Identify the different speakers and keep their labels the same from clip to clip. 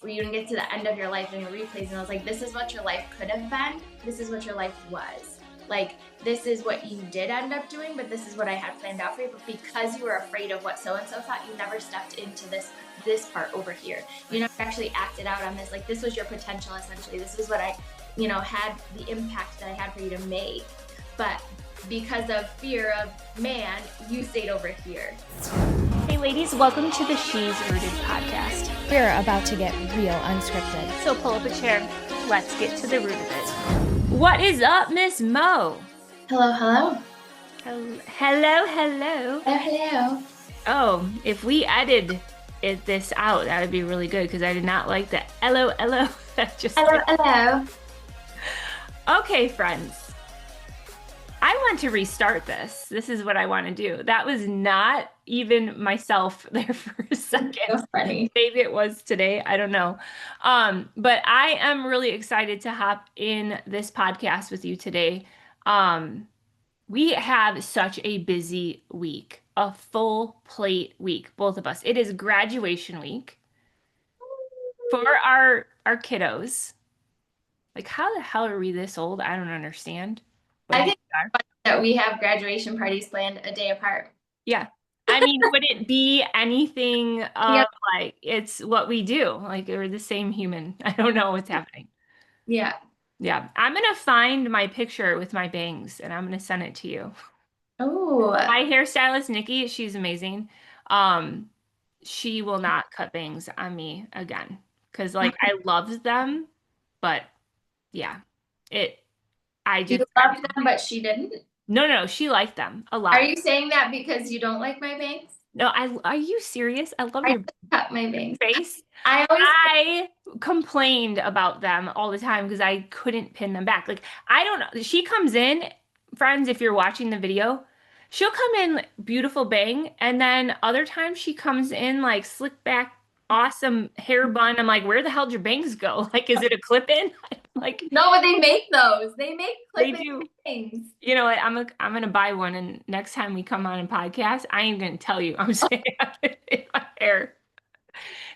Speaker 1: where you get to the end of your life and your replays, and I was like, this is what your life could have been. This is what your life was. Like, this is what you did end up doing, but this is what I had planned out for you. But because you were afraid of what so-and-so thought, you never stepped into this part over here. You never actually acted out on this. Like, this was your potential, essentially. This is what I, had the impact that I had for you to make. But because of fear of man, you stayed over here.
Speaker 2: Hey ladies, welcome to the She's Rooted podcast.
Speaker 3: We're about to get real unscripted.
Speaker 2: So pull up a chair. Let's get to the root of it. What is up, Miss Mo?
Speaker 1: Hello, hello.
Speaker 2: Hello.
Speaker 1: Hello, hello.
Speaker 2: Oh, if we edited this out, that would be really good because I did not like the hello. That just
Speaker 1: hello.
Speaker 2: Okay, friends. I want to restart this. This is what I want to do. That was not even myself there for a second.
Speaker 1: So funny.
Speaker 2: Maybe it was today. I don't know. But I am really excited to hop in this podcast with you today. We have such a busy week, a full plate week, both of us. It is graduation week for our kiddos. Like, how the hell are we this old? I don't understand.
Speaker 1: I think that we have graduation parties planned a day apart.
Speaker 2: Yeah. I mean, would it be anything like it's what we do? Like, we're the same human. I don't know what's happening.
Speaker 1: Yeah.
Speaker 2: Yeah. I'm going to find my picture with my bangs and I'm going to send it to you.
Speaker 1: Oh.
Speaker 2: My hairstylist, Nikki, she's amazing. She will not cut bangs on me again because, like, I loved them, but yeah, I just
Speaker 1: you loved them, but she didn't.
Speaker 2: No, she liked them a lot.
Speaker 1: Are you saying that because you don't like my bangs?
Speaker 2: No, are you serious? I love your
Speaker 1: cut my bangs.
Speaker 2: face.
Speaker 1: I
Speaker 2: complained about them all the time because I couldn't pin them back. Like, I don't know. She comes in, friends, if you're watching the video, she'll come in beautiful bang, and then other times she comes in like slick back, awesome hair bun. I'm like, where the hell did your bangs go? Like, is it a clip-in? Like,
Speaker 1: no, but they make those. They make
Speaker 2: clip-in
Speaker 1: things.
Speaker 2: You know what? I'm gonna buy one, and next time we come on a podcast, I ain't gonna tell you. I'm saying my hair.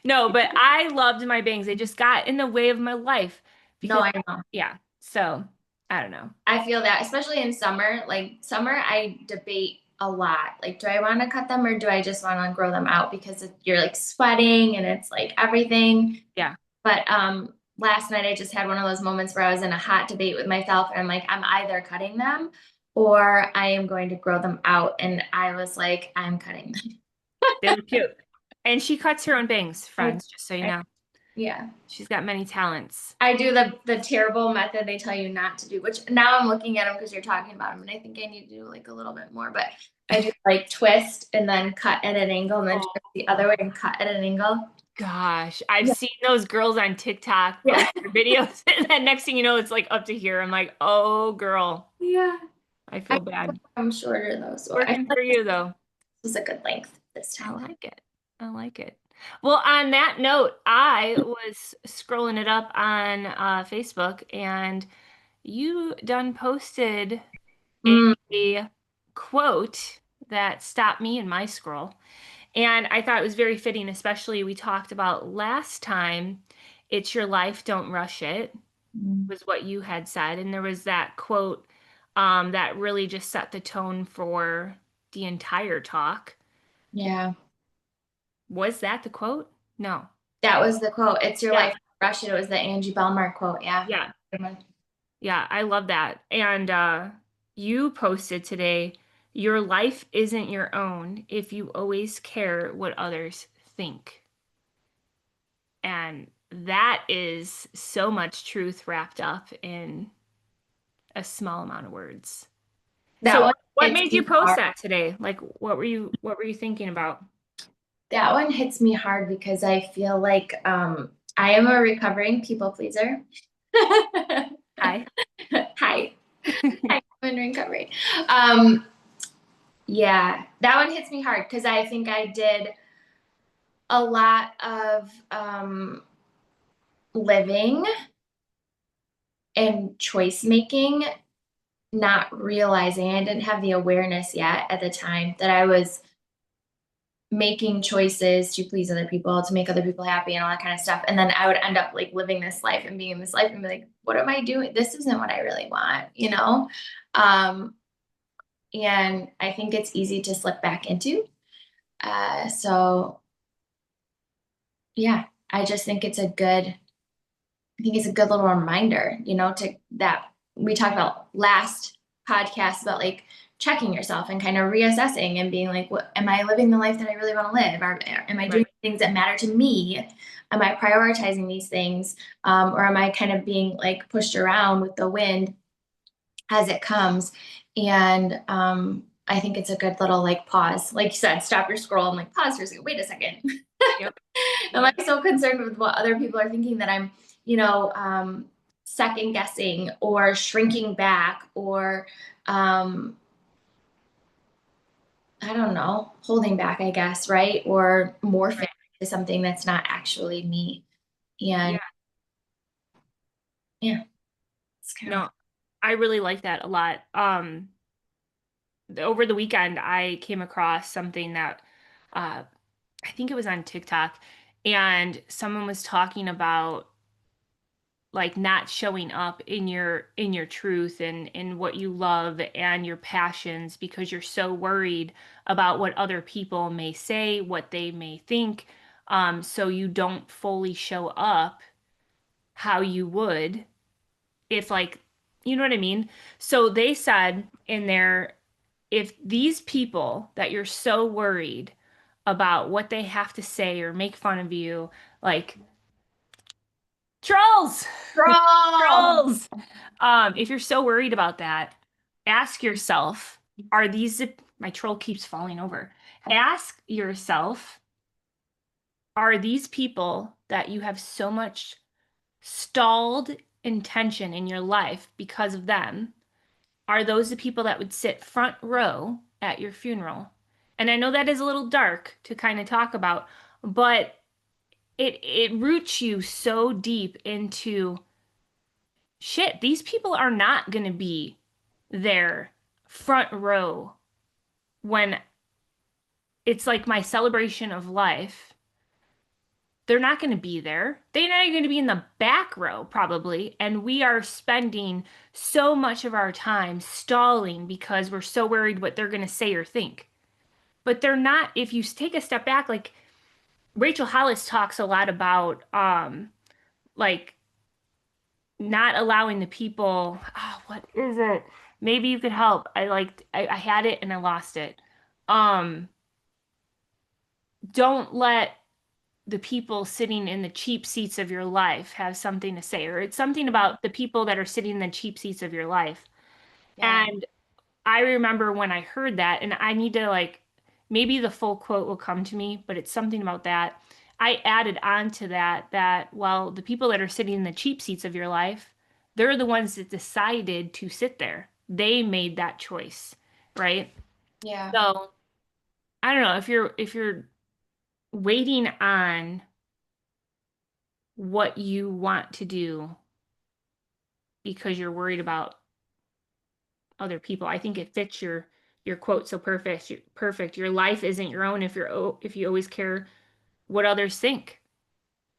Speaker 2: No, but I loved my bangs. They just got in the way of my life.
Speaker 1: No, I know.
Speaker 2: Yeah. So I don't know.
Speaker 1: I feel that, especially in summer. Like, summer, I debate a lot. Like, do I want to cut them or do I just want to grow them out? Because you're like sweating and it's like everything.
Speaker 2: Yeah.
Speaker 1: But last night I just had one of those moments where I was in a hot debate with myself, and I'm like, I'm either cutting them or I am going to grow them out. And I was like, I'm cutting them.
Speaker 2: They were cute. And she cuts her own bangs, friends, just so you know.
Speaker 1: Yeah.
Speaker 2: She's got many talents.
Speaker 1: I do the terrible method they tell you not to do, which now I'm looking at them because you're talking about them, and I think I need to do like a little bit more. But I just like twist and then cut at an angle, and then twist the other way and cut at an angle.
Speaker 2: Gosh, I've seen those girls on TikTok post their videos, and then next thing you know, it's like up to here. I'm like, oh, girl.
Speaker 1: Yeah.
Speaker 2: I feel bad.
Speaker 1: I'm shorter though, so
Speaker 2: working for you though.
Speaker 1: This is a good length this time.
Speaker 2: I like it. Well, on that note, I was scrolling it up on Facebook, and you done posted a quote that stopped me in my scroll. And I thought it was very fitting, especially we talked about last time, it's your life, don't rush it, was what you had said. And there was that quote that really just set the tone for the entire talk.
Speaker 1: Yeah.
Speaker 2: Was that the quote? No.
Speaker 1: That was the quote. It's your life, don't rush it. It was the Angie Bellmark quote. Yeah.
Speaker 2: Yeah. Yeah, I love that. And you posted today, your life isn't your own if you always care what others think. And that is so much truth wrapped up in a small amount of words. So what made you post that today? Like, what were you thinking about?
Speaker 1: That one hits me hard because I feel like I am a recovering people pleaser.
Speaker 2: Hi.
Speaker 1: Hi. I'm in recovery. Yeah, that one hits me hard because I think I did a lot of living and choice making, not realizing, I didn't have the awareness yet at the time that I was making choices to please other people, to make other people happy and all that kind of stuff. And then I would end up like living this life and being in this life and be like, what am I doing? This isn't what I really want, you know? Um, and I think it's easy to slip back into. So yeah, I just think I think it's a good little reminder, you know, to that we talked about last podcast about like checking yourself and kind of reassessing and being like, what am I living the life that I really want to live? Or am I doing things that matter to me? Am I prioritizing these things? Or am I kind of being like pushed around with the wind as it comes? And I think it's a good little like pause. Like you said, stop your scroll and like pause for a second. Wait a second.
Speaker 2: Yep.
Speaker 1: Am I so concerned with what other people are thinking that I'm, you know, second guessing or shrinking back or, I don't know, holding back, I guess, right? Or morphing
Speaker 2: Right.
Speaker 1: to something that's not actually me. And
Speaker 2: Yeah.
Speaker 1: yeah, it's kind of,
Speaker 2: No, I really like that a lot. Over the weekend, I came across something that uh, I think it was on TikTok, and someone was talking about like not showing up in your truth and in what you love and your passions because you're so worried about what other people may say, what they may think, so you don't fully show up how you would if like you know what I mean? So they said in there, if these people that you're so worried about what they have to say or make fun of you, like trolls,
Speaker 1: girl.
Speaker 2: trolls. If you're so worried about that, ask yourself, are these my troll keeps falling over. Ask yourself, are these people that you have so much stalled intention in your life because of them? Are those the people that would sit front row at your funeral? And I know that is a little dark to kind of talk about, but it roots you so deep into shit. These people are not going to be there front row when it's like my celebration of life. They're not going to be there. They're not going to be in the back row, probably. And we are spending so much of our time stalling because we're so worried what they're going to say or think. But they're not, if you take a step back, like Rachel Hollis talks a lot about, like not allowing the people, oh, what is it? Maybe you could help. I had it and I lost it. Um, don't let the people sitting in the cheap seats of your life have something to say, or it's something about the people that are sitting in the cheap seats of your life.
Speaker 1: Yeah.
Speaker 2: And I remember when I heard that, and I need to like, maybe the full quote will come to me, but it's something about that. I added on to that, well, the people that are sitting in the cheap seats of your life, they're the ones that decided to sit there. They made that choice, right?
Speaker 1: Yeah.
Speaker 2: So I don't know if you're waiting on what you want to do because you're worried about other people. I think it fits your quote so perfect. Perfect. Your life isn't your own if you always care what others think.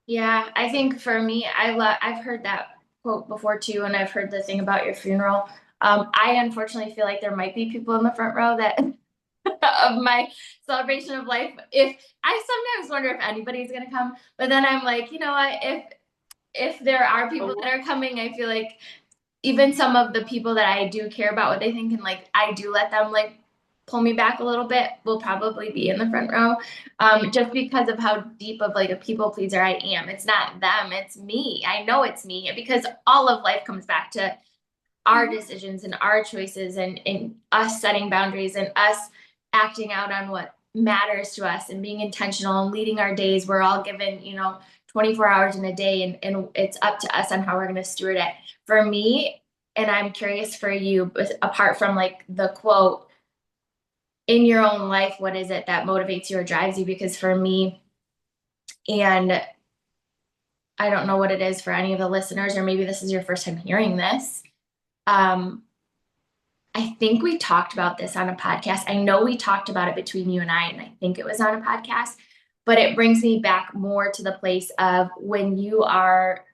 Speaker 1: Yeah, I think for me, I've heard that quote before too, and I've heard the thing about your funeral. I unfortunately feel like there might be people in the front row that of my celebration of life. If I sometimes wonder if anybody's gonna come, but then I'm like, you know what? If there are people that are coming, I feel like even some of the people that I do care about what they think and like I do let them like pull me back a little bit will probably be in the front row, just because of how deep of like a people pleaser I am. It's not them, it's me. I know it's me because all of life comes back to our decisions and our choices and us setting boundaries and us acting out on what matters to us and being intentional and leading our days. We're all given, you know, 24 hours in a day and it's up to us on how we're going to steward it. For me, and I'm curious for you, apart from like the quote, in your own life, what is it that motivates you or drives you? Because for me, and I don't know what it is for any of the listeners, or maybe this is your first time hearing this. Um, I think we talked about this on a podcast. I know we talked about it between you and I think it was on a podcast, but it brings me back more to the place of when you are,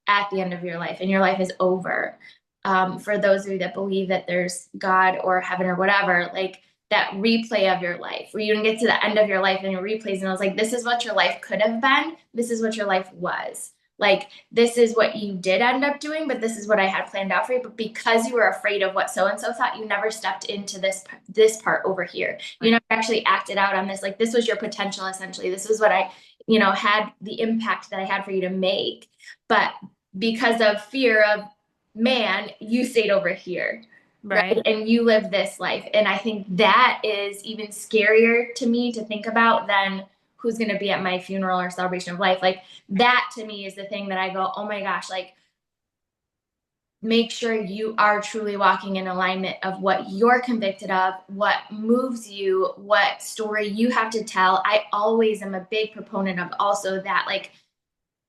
Speaker 1: at the end of your life and your life is over. For those of you that believe that there's God or heaven or whatever, like that replay of your life where you get to the end of your life and your replays, and I was like, this is what your life could have been. This is what your life was. Like, this is what you did end up doing, but this is what I had planned out for you. But because you were afraid of what so and so thought, you never stepped into this part over here. You never actually acted out on this. Like, this was your potential, essentially. This was what I, had the impact that I had for you to make. But because of fear of man, you stayed over here. Right. And you live this life. And I think that is even scarier to me to think about than who's going to be at my funeral or celebration of life. Like, that to me is the thing that I go, oh my gosh, like, make sure you are truly walking in alignment of what you're convicted of, what moves you, what story you have to tell. I always am a big proponent of also that, like,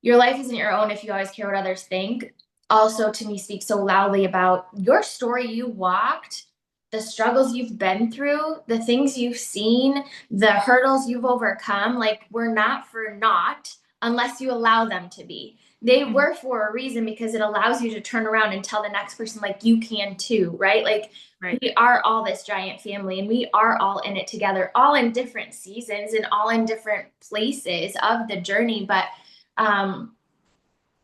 Speaker 1: your life isn't your own if you always care what others think. Also, to me, speaks so loudly about your story you walked, the struggles you've been through, the things you've seen, the hurdles you've overcome. Like, we're not for naught unless you allow them to be. They were for a reason, because it allows you to turn around and tell the next person, like, you can too, right? Like, we are all this giant family, and we are all in it together, all in different seasons and all in different places of the journey. But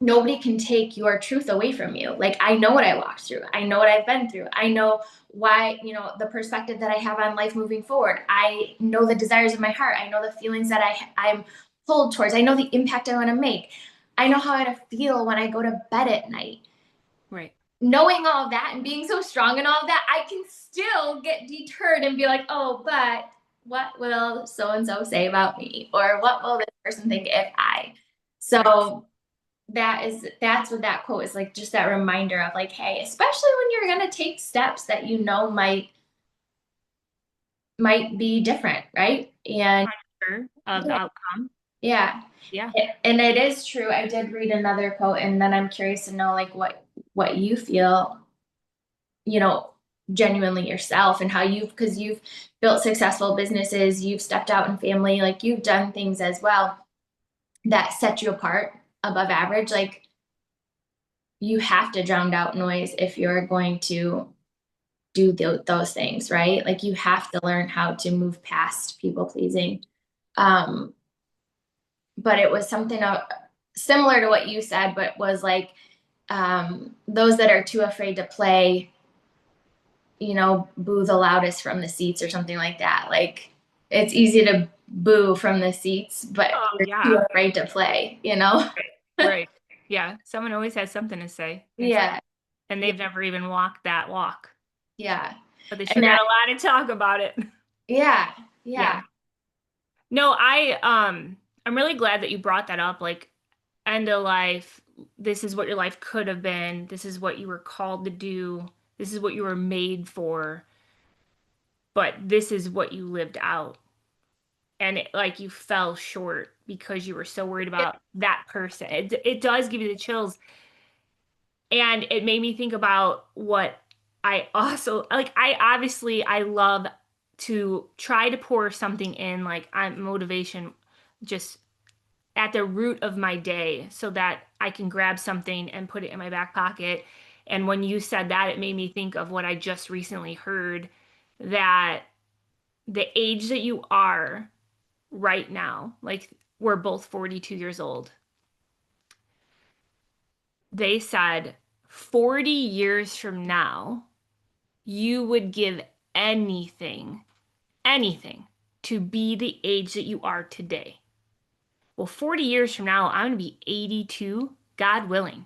Speaker 1: nobody can take your truth away from you. Like, I know what I walked through. I know what I've been through. I know why, the perspective that I have on life moving forward. I know the desires of my heart. I know the feelings that I'm pulled towards. I know the impact I want to make. I know how I feel when I go to bed at night.
Speaker 2: Right.
Speaker 1: Knowing all that and being so strong and all that, I can still get deterred and be like, oh, but what will so-and-so say about me? Or what will this person think if I? So that's what that quote is, like, just that reminder of, like, hey, especially when you're going to take steps that might be different, right? And
Speaker 2: Sure, of the outcome.
Speaker 1: Yeah. And it is true. I did read another quote, and then I'm curious to know, like, what you feel, genuinely yourself, and how because you've built successful businesses, you've stepped out in family, like, you've done things as well that set you apart above average. Like, you have to drown out noise if you're going to do those things, right? Like, you have to learn how to move past people pleasing. But it was something similar to what you said, but was like, those that are too afraid to play, boo the loudest from the seats or something like that. Like, it's easy to boo from the seats, but you're too afraid to play,
Speaker 2: Right. Yeah. Someone always has something to say.
Speaker 1: Yeah.
Speaker 2: And they've never even walked that walk.
Speaker 1: Yeah.
Speaker 2: But they sure got a lot to talk about it.
Speaker 1: Yeah.
Speaker 2: No, I'm really glad that you brought that up. Like, end of life, this is what your life could have been. This is what you were called to do. This is what you were made for. But this is what you lived out. And like, you fell short because you were so worried about that person. It does give you the chills. And it made me think about what I also like. I love to try to pour something in, like, I'm motivation, just at the root of my day, so that I can grab something and put it in my back pocket. And when you said that, it made me think of what I just recently heard, that the age that you are right now, like, we're both 42 years old. They said 40 years from now, you would give anything, anything to be the age that you are today. Well, 40 years from now, I'm going to be 82, God willing.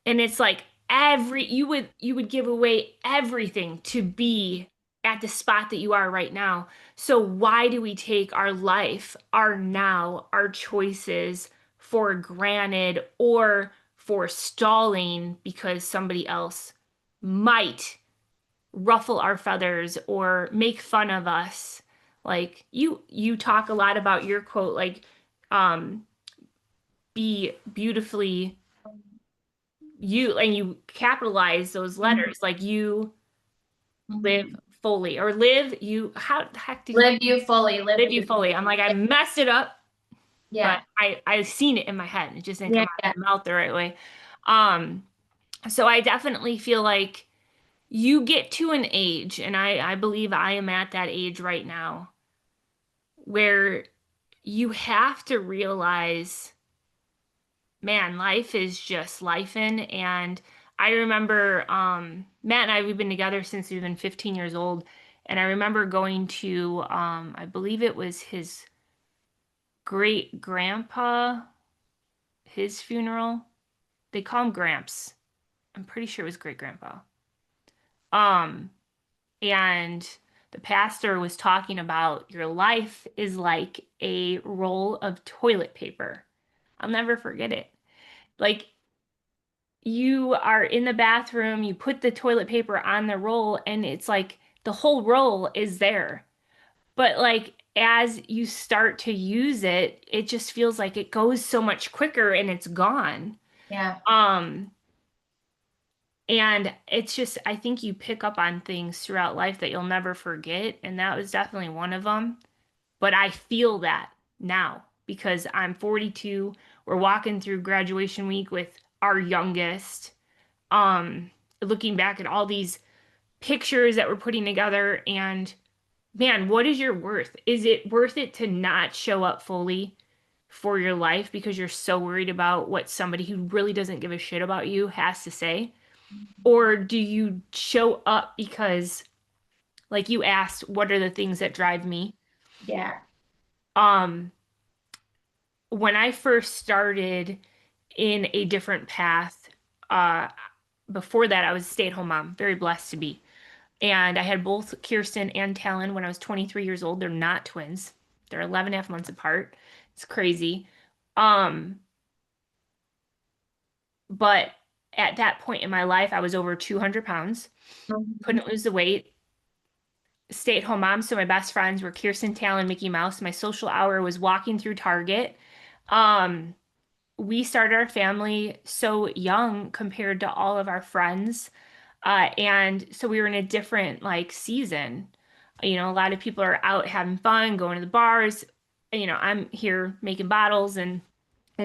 Speaker 2: And it's like, you would give away everything to be at the spot that you are right now. So why do we take our life, our now, our choices for granted, or for stalling because somebody else might ruffle our feathers or make fun of us? Like, you talk a lot about your quote, like, be beautifully you capitalize those letters, like you live
Speaker 1: Mhm.
Speaker 2: fully, or live you, how the heck did you
Speaker 1: Live you fully, live
Speaker 2: live you
Speaker 1: you
Speaker 2: fully? I'm
Speaker 1: fully.
Speaker 2: like, I messed it up, but
Speaker 1: Yeah.
Speaker 2: I've seen it in my head. It just didn't come
Speaker 1: Yeah.
Speaker 2: out
Speaker 1: Yeah.
Speaker 2: of my mouth the right way. Um, so I definitely feel like you get to an age, and I believe I am at that age right now, where you have to realize, man, life is just lifing. And I remember Matt and I, we've been together since we've been 15 years old. And I remember going to, I believe it was his great grandpa, his funeral. They call him Gramps. I'm pretty sure it was great grandpa. Um, and the pastor was talking about your life is like a roll of toilet paper. I'll never forget it. Like, you are in the bathroom, you put the toilet paper on the roll, and it's like the whole roll is there. But like as you start to use it, it just feels like it goes so much quicker and it's gone.
Speaker 1: Yeah.
Speaker 2: Um, and it's just, I think you pick up on things throughout life that you'll never forget, and that was definitely one of them. But I feel that now because I'm 42. We're walking through graduation week with our youngest. um Looking back at all these pictures that we're putting together, and man, what is your worth? Is it worth it to not show up fully for your life because you're so worried about what somebody who really doesn't give a shit about you has to say? Or do you show up because, like you asked, what are the things that drive me?
Speaker 1: Yeah.
Speaker 2: um when I first started in a different path, uh before that I was a stay-at-home mom, very blessed to be. And I had both Kirsten and Talon when I was 23 years old. They're not twins. They're 11 and a half months apart. It's crazy. Um, but at that point in my life, I was over 200 pounds,
Speaker 1: Mhm.
Speaker 2: couldn't lose the weight, stay-at-home mom. So my best friends were Kirsten, Talon, Mickey Mouse. My social hour was walking through Target. Um, we started our family so young compared to all of our friends. And so we were in a different like season. You know, a lot of people are out having fun, going to the bars. You know, I'm here making bottles and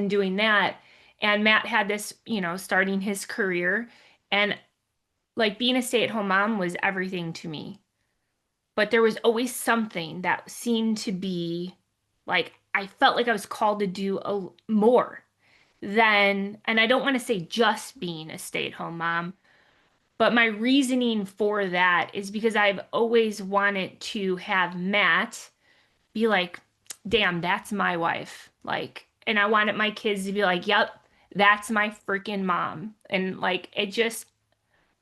Speaker 2: doing that. And Matt had this, you know, starting his career, and like being a stay-at-home mom was everything to me. But there was always something that seemed to be like I felt like I was called to do more than, and I don't want to say just being a stay-at-home mom, but my reasoning for that is because I've always wanted to have Matt be like, damn, that's my wife. Like, and I wanted my kids to be like, yep, that's my freaking mom. And like, it just,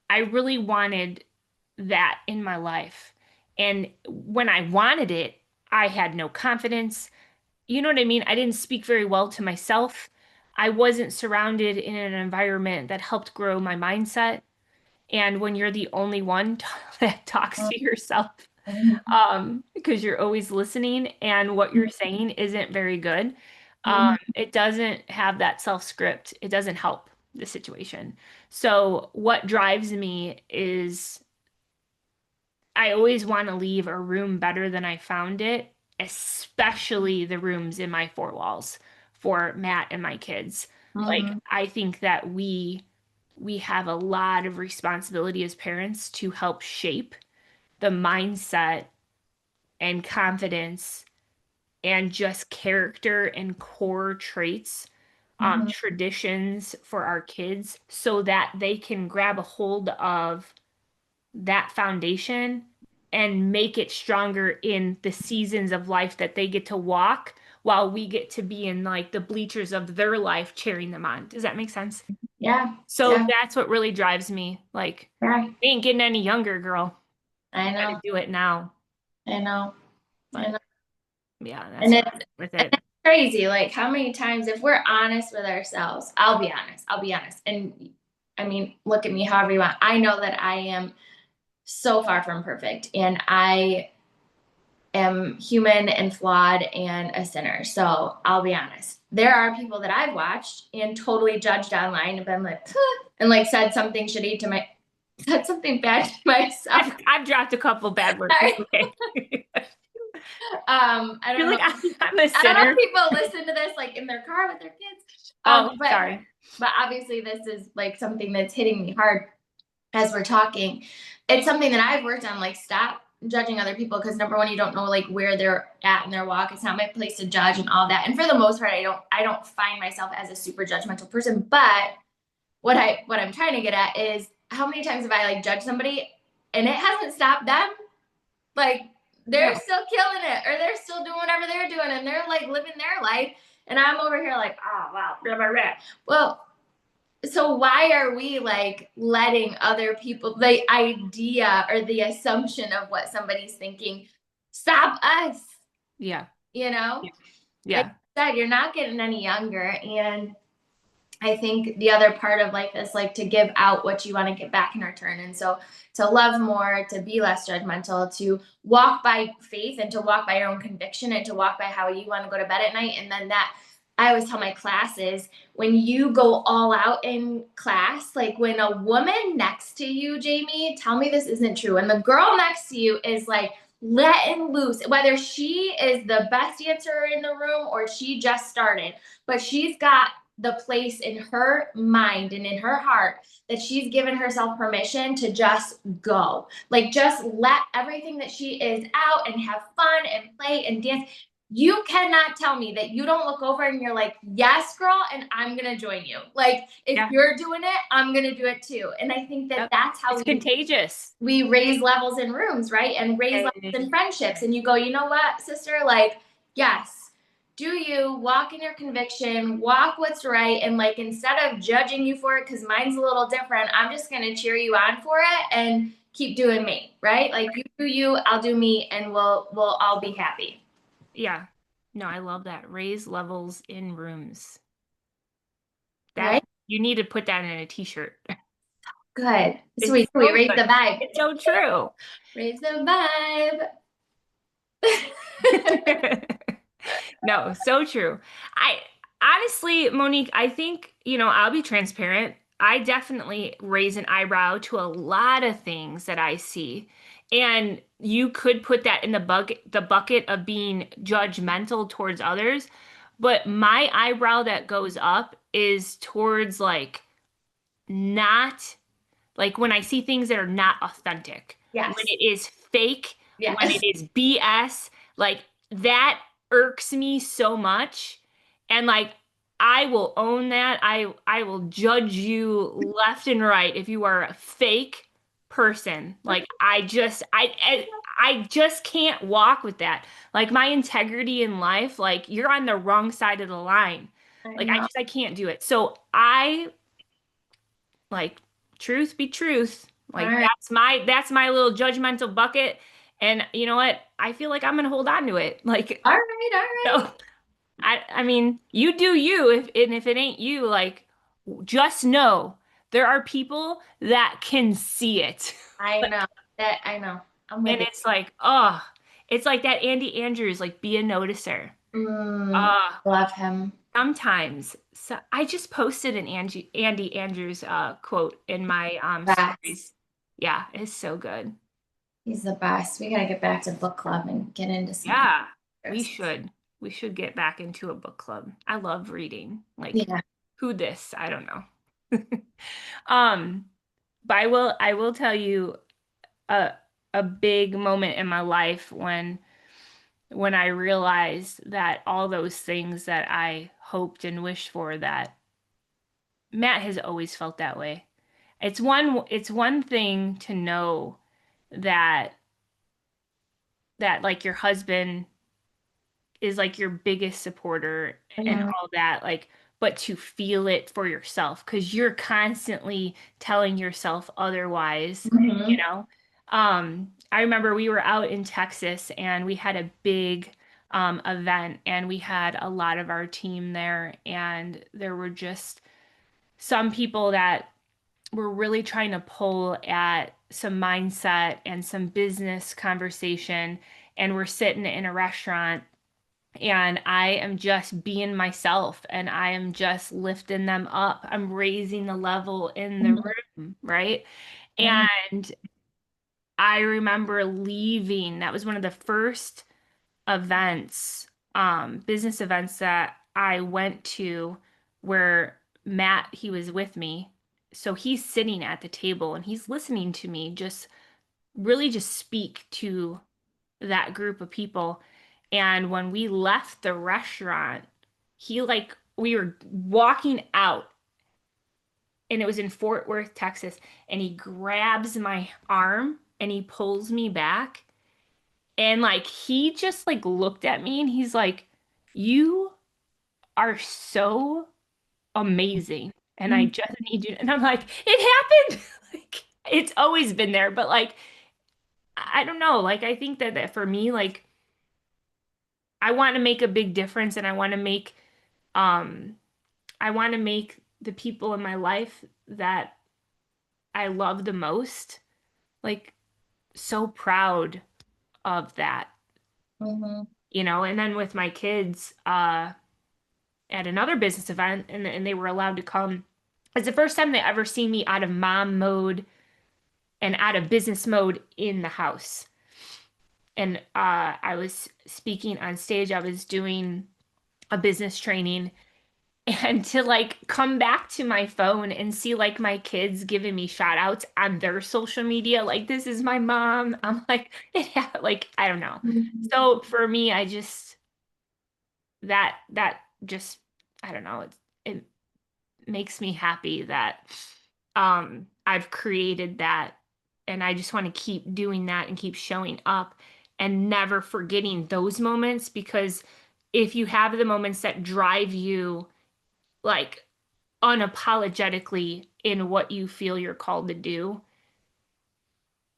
Speaker 2: I really wanted that in my life. And when I wanted it, I had no confidence. You know what I mean? I didn't speak very well to myself. I wasn't surrounded in an environment that helped grow my mindset. And when you're the only one that talks to yourself,
Speaker 1: Mhm.
Speaker 2: because you're always listening and what you're saying isn't very good,
Speaker 1: Mhm.
Speaker 2: it doesn't have that self script. It doesn't help the situation. So what drives me is I always want to leave a room better than I found it, especially the rooms in my four walls for Matt and my kids. Like,
Speaker 1: Mhm.
Speaker 2: I think that we have a lot of responsibility as parents to help shape the mindset and confidence and just character and core traits,
Speaker 1: Mhm.
Speaker 2: traditions for our kids so that they can grab a hold of that foundation and make it stronger in the seasons of life that they get to walk while we get to be in like the bleachers of their life cheering them on. Does that make sense?
Speaker 1: Yeah.
Speaker 2: So
Speaker 1: Yeah.
Speaker 2: that's what really drives me. Like,
Speaker 1: Right.
Speaker 2: we ain't getting any younger, girl.
Speaker 1: I
Speaker 2: Got to
Speaker 1: know.
Speaker 2: do it now.
Speaker 1: I know. I
Speaker 2: But
Speaker 1: know.
Speaker 2: yeah,
Speaker 1: And
Speaker 2: that's where I'm
Speaker 1: it's
Speaker 2: with
Speaker 1: and
Speaker 2: it.
Speaker 1: it's crazy. Like how many times, if we're honest with ourselves, I'll be honest. I'll be honest. And I mean, look at me however you want. I know that I am so far from perfect. And I am human and flawed and a sinner. So I'll be honest. There are people that I've watched and totally judged online and been like, "Huh," and like said something shitty to my, said something bad to myself.
Speaker 2: I've dropped a couple bad words.
Speaker 1: Sorry.
Speaker 2: Okay.
Speaker 1: I
Speaker 2: You're
Speaker 1: don't know.
Speaker 2: like, I'm a
Speaker 1: I don't know
Speaker 2: sinner.
Speaker 1: if people listen to this like in their car with their kids.
Speaker 2: Oh,
Speaker 1: But
Speaker 2: sorry.
Speaker 1: obviously this is like something that's hitting me hard as we're talking. It's something that I've worked on, like stop judging other people, because number one, you don't know like where they're at in their walk. It's not my place to judge and all that. And for the most part, I don't find myself as a super judgmental person. But what I'm trying to get at is how many times have I like judged somebody and it hasn't stopped them? Like they're
Speaker 2: No.
Speaker 1: still killing it, or they're still doing whatever they're doing, and they're like living their life, and I'm over here like, oh wow, blah, blah, blah. Well, so why are we like letting other people, the idea or the assumption of what somebody's thinking, stop us?
Speaker 2: Yeah.
Speaker 1: You know, like
Speaker 2: Yeah.
Speaker 1: I said, you're not getting any younger, and I think the other part of life is like to give out what you want to get back in return. And so to love more, to be less judgmental, to walk by faith and to walk by your own conviction and to walk by how you want to go to bed at night. And then that I always tell my classes, when you go all out in class, like when a woman next to you, Jamie, tell me this isn't true. And the girl next to you is like letting loose, whether she is the best dancer in the room or she just started, but she's got the place in her mind and in her heart that she's given herself permission to just go. Like just let everything that she is out and have fun and play and dance. You cannot tell me that you don't look over and you're like, yes, girl, and I'm going to join you. Like if
Speaker 2: Yeah.
Speaker 1: you're doing it, I'm going to do it too. And I think that
Speaker 2: Yep.
Speaker 1: that's how
Speaker 2: It's contagious.
Speaker 1: we raise levels in rooms, right? And raise levels in friendships. And you go, you know what, sister? Like, yes, do you walk in your conviction, walk what's right, and like instead of judging you for it, because mine's a little different, I'm just gonna cheer you on for it and keep doing me, right? Like you do you, I'll do me, and we'll all be happy.
Speaker 2: Yeah. No, I love that. Raise levels in rooms. That
Speaker 1: Right?
Speaker 2: you need to put that in a t-shirt.
Speaker 1: Good. So
Speaker 2: It's
Speaker 1: we
Speaker 2: so
Speaker 1: raise
Speaker 2: good.
Speaker 1: the vibe.
Speaker 2: It's so true.
Speaker 1: Raise the vibe.
Speaker 2: No, so true. I honestly, Monique, I think, I'll be transparent. I definitely raise an eyebrow to a lot of things that I see. And you could put that in the bucket of being judgmental towards others. But my eyebrow that goes up is towards like not like when I see things that are not authentic, when
Speaker 1: Yes.
Speaker 2: it is fake, when
Speaker 1: Yes.
Speaker 2: it is BS, like that irks me so much. And like I will own that. I will judge you left and right if you are a fake person. Like I just can't walk with that. Like my integrity in life, like you're on the wrong side of the line.
Speaker 1: I
Speaker 2: Like
Speaker 1: know.
Speaker 2: I can't do it. So I like truth be truth.
Speaker 1: All
Speaker 2: Like
Speaker 1: right.
Speaker 2: that's my little judgmental bucket. And you know what? I feel like I'm gonna hold on to it. Like
Speaker 1: All right. All right.
Speaker 2: so I mean, you do you if it ain't you, like just know there are people that can see it.
Speaker 1: I know that. I know. I'm with
Speaker 2: And
Speaker 1: you.
Speaker 2: it's like, oh, it's like that Andy Andrews, like be a noticer. Uh
Speaker 1: Love him.
Speaker 2: sometimes. So I just posted an Andy Andrews quote in my
Speaker 1: Best.
Speaker 2: stories. Yeah, it's so good.
Speaker 1: He's the best. We gotta get back to book club and get into some good
Speaker 2: Yeah, we
Speaker 1: books.
Speaker 2: should. We should get back into a book club. I love reading. Like
Speaker 1: Yeah.
Speaker 2: who this? I don't know. Um, but I will tell you a a big moment in my life when I realized that all those things that I hoped and wished for, that Matt has always felt that way. It's one thing to know that like your husband is like your biggest supporter and
Speaker 1: Mhm.
Speaker 2: all that, like, but to feel it for yourself because you're constantly telling yourself otherwise, you
Speaker 1: Mhm.
Speaker 2: know? I remember we were out in Texas and we had a big event and we had a lot of our team there, and there were just some people that we're really trying to pull at some mindset and some business conversation. and we're sitting in a restaurant and I am just being myself and I am just lifting them up. I'm raising the level in the
Speaker 1: Mhm.
Speaker 2: room, right?
Speaker 1: Mhm.
Speaker 2: And I remember leaving. That was one of the first events, business events that I went to where Matt, he was with me. So he's sitting at the table and he's listening to me just really just speak to that group of people. And when we left the restaurant, we were walking out and it was in Fort Worth, Texas, and he grabs my arm and he pulls me back. And like he just like looked at me and he's like, "You are so amazing. And I
Speaker 1: Mhm.
Speaker 2: just need you." And I'm like, "It happened." Like it's always been there, but like I don't know. Like I think that for me, like I want to make a big difference and um I want to make the people in my life that I love the most like so proud of that,
Speaker 1: Mhm.
Speaker 2: and then with my kids at another business event and they were allowed to come. It's the first time they ever seen me out of mom mode and out of business mode in the house. And I was speaking on stage. I was doing a business training and to like come back to my phone and see like my kids giving me shout outs on their social media, like this is my mom. I'm like, yeah, like I don't know.
Speaker 1: Mhm.
Speaker 2: So for me, I just that just I don't know. It makes me happy that I've created that and I just want to keep doing that and keep showing up and never forgetting those moments because if you have the moments that drive you like unapologetically in what you feel you're called to do,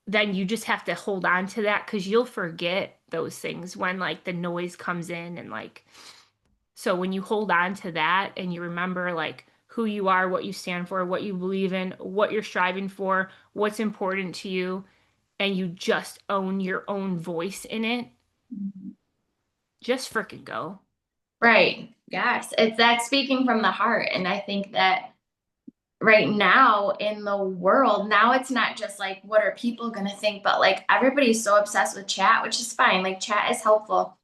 Speaker 2: then you just have to hold on to that because you'll forget those things when like the noise comes in and like so when you hold on to that and you remember like who you are, what you stand for, what you believe in, what you're striving for, what's important to you, and you just own your own voice in it, just frickin' go.
Speaker 1: Right. Yes. It's that speaking from the heart. And I think that right now in the world, now it's not just like, what are people going to think? But like everybody's so obsessed with chat, which is fine. Like chat is helpful.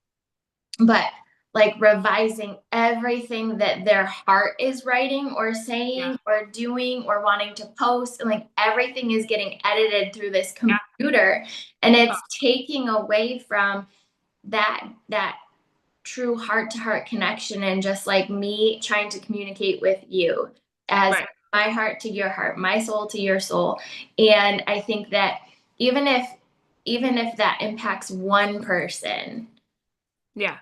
Speaker 1: But like revising everything that their heart is writing or
Speaker 2: Yeah.
Speaker 1: saying or doing or wanting to post, and like everything is getting edited through this
Speaker 2: Yeah.
Speaker 1: computer, and
Speaker 2: Oh,
Speaker 1: it's taking away from that true heart to heart connection and just like me trying to communicate with you as
Speaker 2: right.
Speaker 1: my heart to your heart, my soul to your soul. And I think that even if that impacts one person,
Speaker 2: Yeah.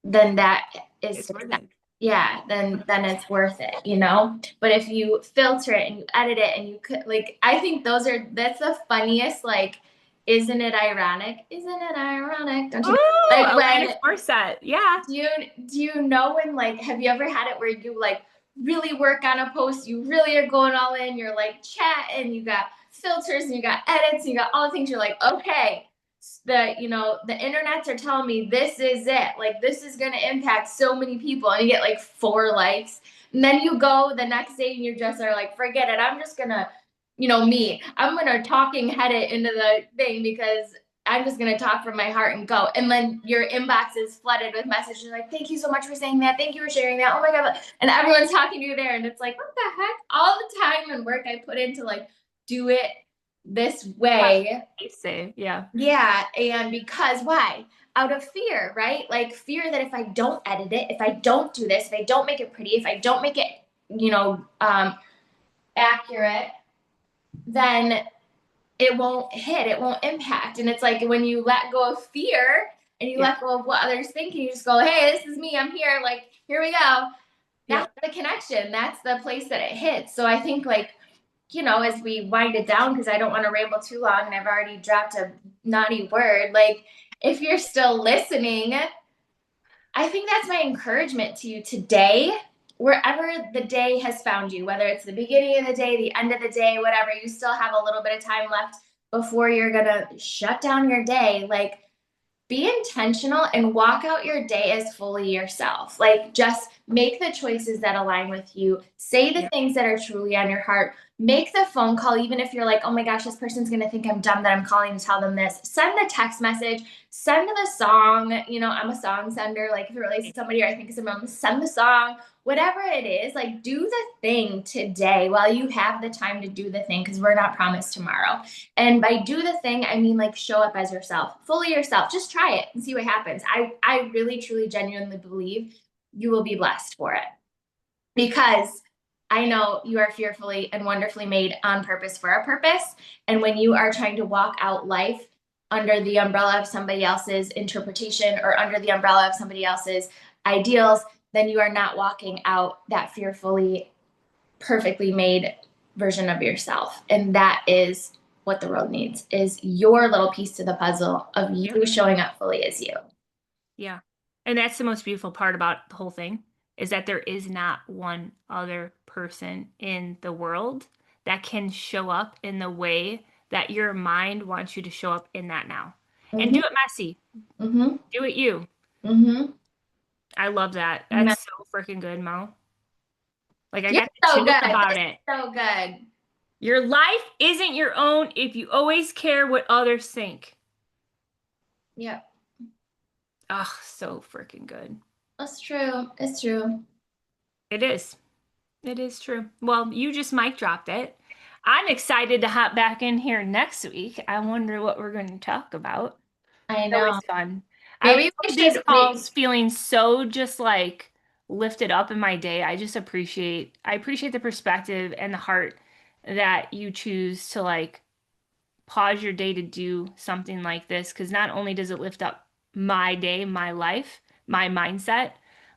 Speaker 1: then that is,
Speaker 2: It's worth it.
Speaker 1: yeah, then it's worth it, you know. But if you filter it and you edit it and you could, like, I think that's the funniest, like, isn't it ironic, don't you know,
Speaker 2: Oh,
Speaker 1: like when,
Speaker 2: Alanis Morissette. Yeah.
Speaker 1: do you know when, like, have you ever had it where you like really work on a post, you really are going all in, you're like chat and you got filters and you got edits and you got all the things, you're like, okay, the internets are telling me this is it, like this is going to impact so many people, and you get like 4 likes, and then you go the next day and you just are like, forget it, I'm just gonna, I'm gonna talking head it into the thing because I'm just gonna talk from my heart and go. And then your inbox is flooded with messages like, "Thank you so much for saying that. Thank you for sharing that. Oh my god!" And everyone's talking to you there, and it's like, what the heck? All the time and work I put into like do it this way.
Speaker 2: I say, yeah.
Speaker 1: Yeah, and because why? Out of fear, right? Like fear that if I don't edit it, if I don't do this, if I don't make it pretty, if I don't make it, accurate, then it won't hit, it won't impact. And it's like when you let go of fear and you
Speaker 2: Yeah.
Speaker 1: let go of what others think, and you just go, hey, this is me, I'm here, like, here we go. That's
Speaker 2: Yep.
Speaker 1: the connection. That's the place that it hits. So I think, like, as we wind it down, because I don't want to ramble too long and I've already dropped a naughty word, like, if you're still listening, I think that's my encouragement to you today, wherever the day has found you, whether it's the beginning of the day, the end of the day, whatever, you still have a little bit of time left before you're going to shut down your day. Like, be intentional and walk out your day as fully yourself. Like, just make the choices that align with you. Say the things that are truly on your heart. Make the phone call, even if you're like, oh my gosh, this person's going to think I'm dumb that I'm calling to tell them this. Send the text message, send the song. You know, I'm a song sender. Like, if it relates to somebody or I think of someone, send the song, whatever it is. Like, do the thing today while you have the time to do the thing, because we're not promised tomorrow. And by do the thing, I mean, like, show up as yourself, fully yourself. Just try it and see what happens. I really, truly, genuinely believe you will be blessed for it, because I know you are fearfully and wonderfully made on purpose for a purpose. And when you are trying to walk out life under the umbrella of somebody else's interpretation or under the umbrella of somebody else's ideals, then you are not walking out that fearfully, perfectly made version of yourself. And that is what the world needs, is your little piece to the puzzle of you showing up fully as you.
Speaker 2: Yeah. And that's the most beautiful part about the whole thing, is that there is not one other person in the world that can show up in the way that your mind wants you to show up in that now. And do it messy. Do it you. I love that. That's so freaking good, Mo. Like, I got the chills about it.
Speaker 1: So good.
Speaker 2: Your life isn't your own if you always care what others think.
Speaker 1: Yep.
Speaker 2: Oh, so freaking good.
Speaker 1: That's true. It's true.
Speaker 2: It is. It is true. Well, you just mic dropped it. I'm excited to hop back in here next week. I wonder what we're going to talk about.
Speaker 1: I know.
Speaker 2: It's always fun.
Speaker 1: Maybe
Speaker 2: I these calls feeling so just like lifted up in my day. I appreciate the perspective and the heart that you choose to like pause your day to do something like this, because not only does it lift up my day, my life, my mindset,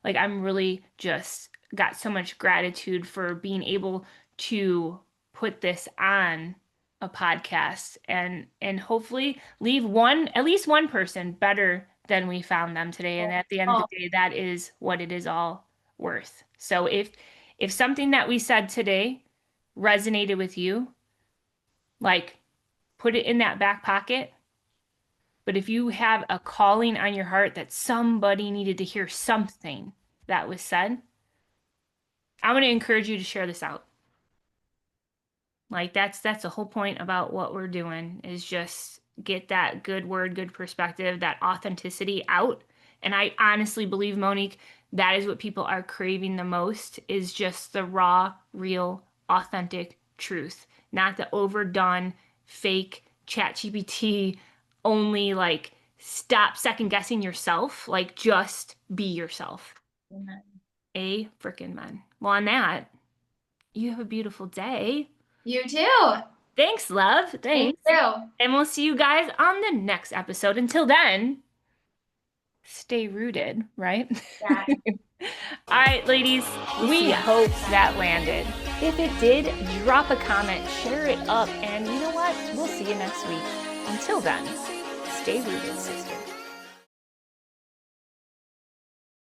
Speaker 2: like I'm really just got so much gratitude for being able to put this on a podcast and hopefully leave at least one person better than we found them today. And at the end of the day, that is what it is all worth. So if something that we said today resonated with you, like, put it in that back pocket. But if you have a calling on your heart that somebody needed to hear something that was said, I'm going to encourage you to share this out. Like, that's the whole point about what we're doing, is just get that good word, good perspective, that authenticity out. And I honestly believe, Monique, that is what people are craving the most, is just the raw, real, authentic truth, not the overdone, fake ChatGPT only, like, stop second guessing yourself. Like, just be yourself.
Speaker 1: Amen.
Speaker 2: A frickin' man. Well, on that, you have a beautiful day.
Speaker 1: You too.
Speaker 2: Thanks, love. Thanks.
Speaker 1: You too.
Speaker 2: And we'll see you guys on the next episode. Until then, stay rooted, right?
Speaker 1: Yeah.
Speaker 2: All right, ladies, we hope that landed. If it did, drop a comment, share it up, and you know what? We'll see you next week. Until then, stay rooted, sister.